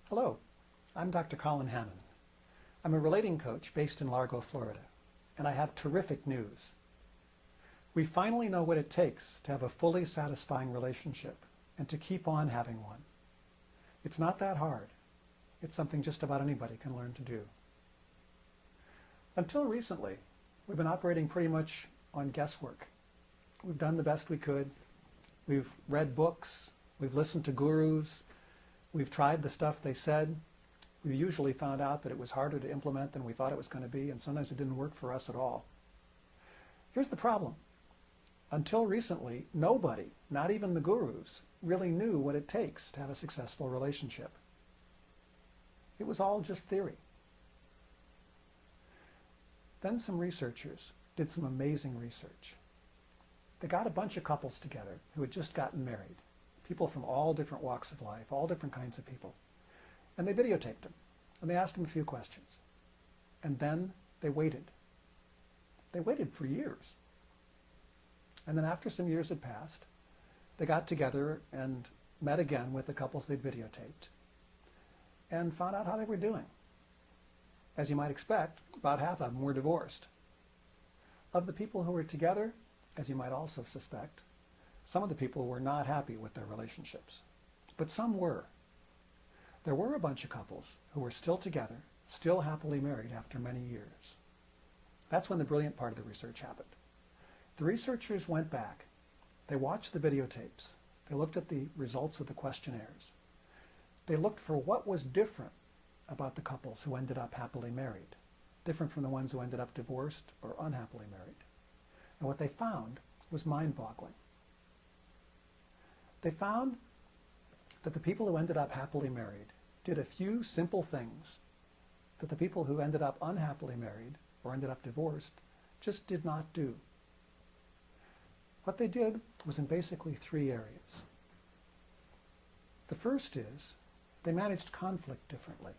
Hello, I'm Dr. Kalen Hammann. I'm a relating coach based in Largo, Florida, and I have terrific news. We finally know what it takes to have a fully satisfying relationship and to keep on having one. It's not that hard. It's something just about anybody can learn to do. Until recently, we've been operating pretty much on guesswork. We've done the best we could. We've read books. We've listened to gurus. We've tried the stuff they said. We've usually found out that it was harder to implement than we thought it was going to be, and sometimes it didn't work for us at all. Here's the problem. Until recently, nobody, not even the gurus, really knew what it takes to have a successful relationship. It was all just theory. Then some researchers did some amazing research. They got a bunch of couples together who had just gotten married, people from all different walks of life, all different kinds of people, and they videotaped them, and they asked them a few questions. And then they waited. They waited for years. And then after some years had passed, they got together and met again with the couples they'd videotaped and found out how they were doing. As you might expect, about half of them were divorced. Of the people who were together, as you might also suspect, some of the people were not happy with their relationships, but some were. There were a bunch of couples who were still together, still happily married after many years. That's when the brilliant part of the research happened. The researchers went back. They watched the videotapes. They looked at the results of the questionnaires. They looked for what was different about the couples who ended up happily married, different from the ones who ended up divorced or unhappily married. And what they found was mind-boggling. They found that the people who ended up happily married did a few simple things that the people who ended up unhappily married or ended up divorced just did not do. What they did was in basically three areas. The first is they managed conflict differently.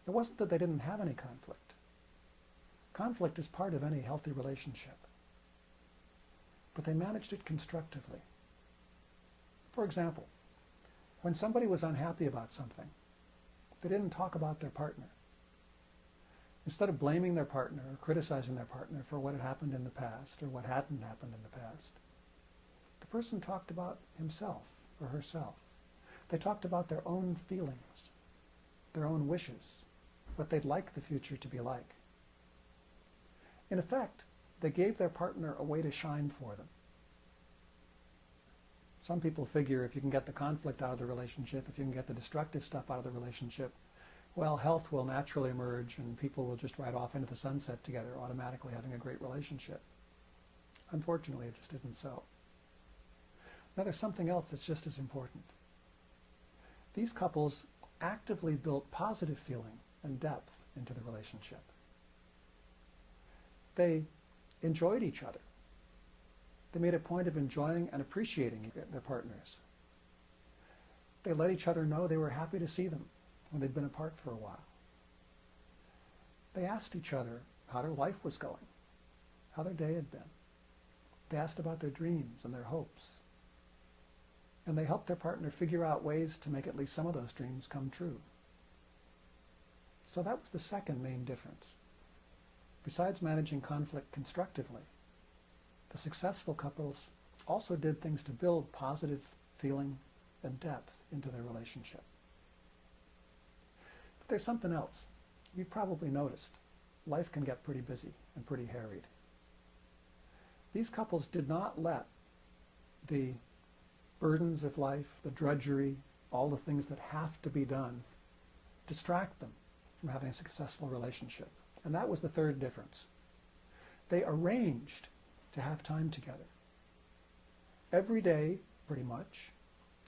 It wasn't that they didn't have any conflict. Conflict is part of any healthy relationship. But they managed it constructively. For example, when somebody was unhappy about something, they didn't talk about their partner. Instead of blaming their partner or criticizing their partner for what had happened in the past or what hadn't happened in the past, the person talked about himself or herself. They talked about their own feelings, their own wishes, what they'd like the future to be like. In effect, they gave their partner a way to shine for them. Some people figure if you can get the conflict out of the relationship, if you can get the destructive stuff out of the relationship, well, health will naturally emerge and people will just ride off into the sunset together, automatically having a great relationship. Unfortunately, it just isn't so. Now, there's something else that's just as important. These couples actively built positive feeling and depth into the relationship. They enjoyed each other. They made a point of enjoying and appreciating their partners. They let each other know they were happy to see them when they'd been apart for a while. They asked each other how their life was going, how their day had been. They asked about their dreams and their hopes. And they helped their partner figure out ways to make at least some of those dreams come true. So that was the second main difference. Besides managing conflict constructively, the successful couples also did things to build positive feeling and depth into their relationship. But there's something else. You've probably noticed. Life can get pretty busy and pretty harried. These couples did not let the burdens of life, the drudgery, all the things that have to be done, distract them from having a successful relationship. And that was the third difference. They arranged to have time together. Every day, pretty much,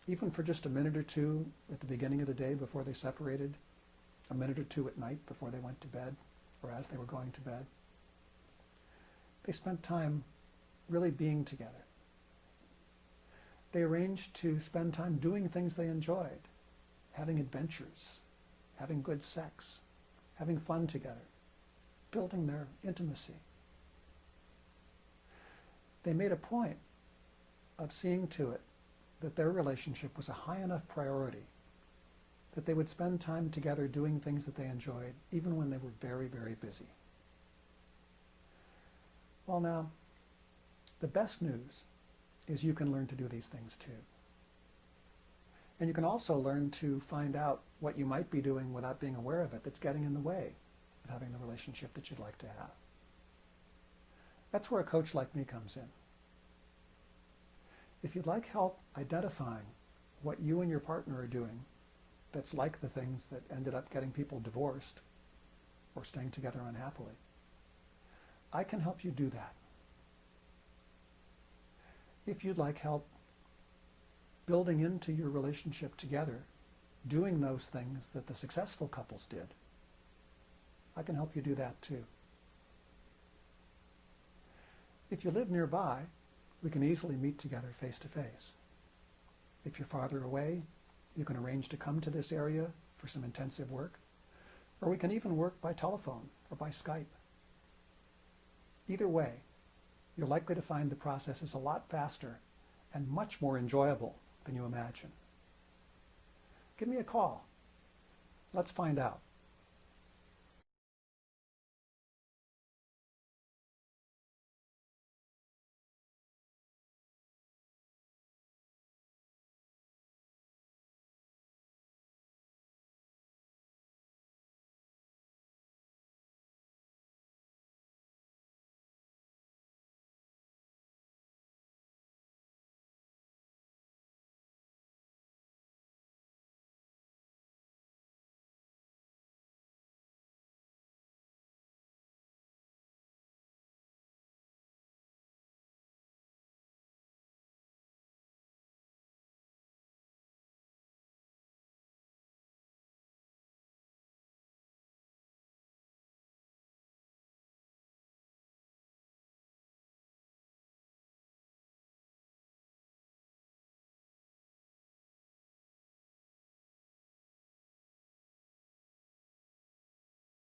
even for just a minute or two at the beginning of the day before they separated, a minute or two at night before they went to bed, or as they were going to bed, they spent time really being together. They arranged to spend time doing things they enjoyed, having adventures, having good sex, having fun together, building their intimacy. They made a point of seeing to it that their relationship was a high enough priority that they would spend time together doing things that they enjoyed, even when they were very, very busy. Well, now, the best news is you can learn to do these things too. And you can also learn to find out what you might be doing without being aware of it that's getting in the way of having the relationship that you'd like to have. That's where a coach like me comes in. If you'd like help identifying what you and your partner are doing that's like the things that ended up getting people divorced or staying together unhappily, I can help you do that. If you'd like help building into your relationship together, doing those things that the successful couples did, I can help you do that too. If you live nearby, we can easily meet together face to face. If you're farther away, you can arrange to come to this area for some intensive work, or we can even work by telephone or by Skype. Either way, you're likely to find the process is a lot faster and much more enjoyable than you imagine. Give me a call. Let's find out.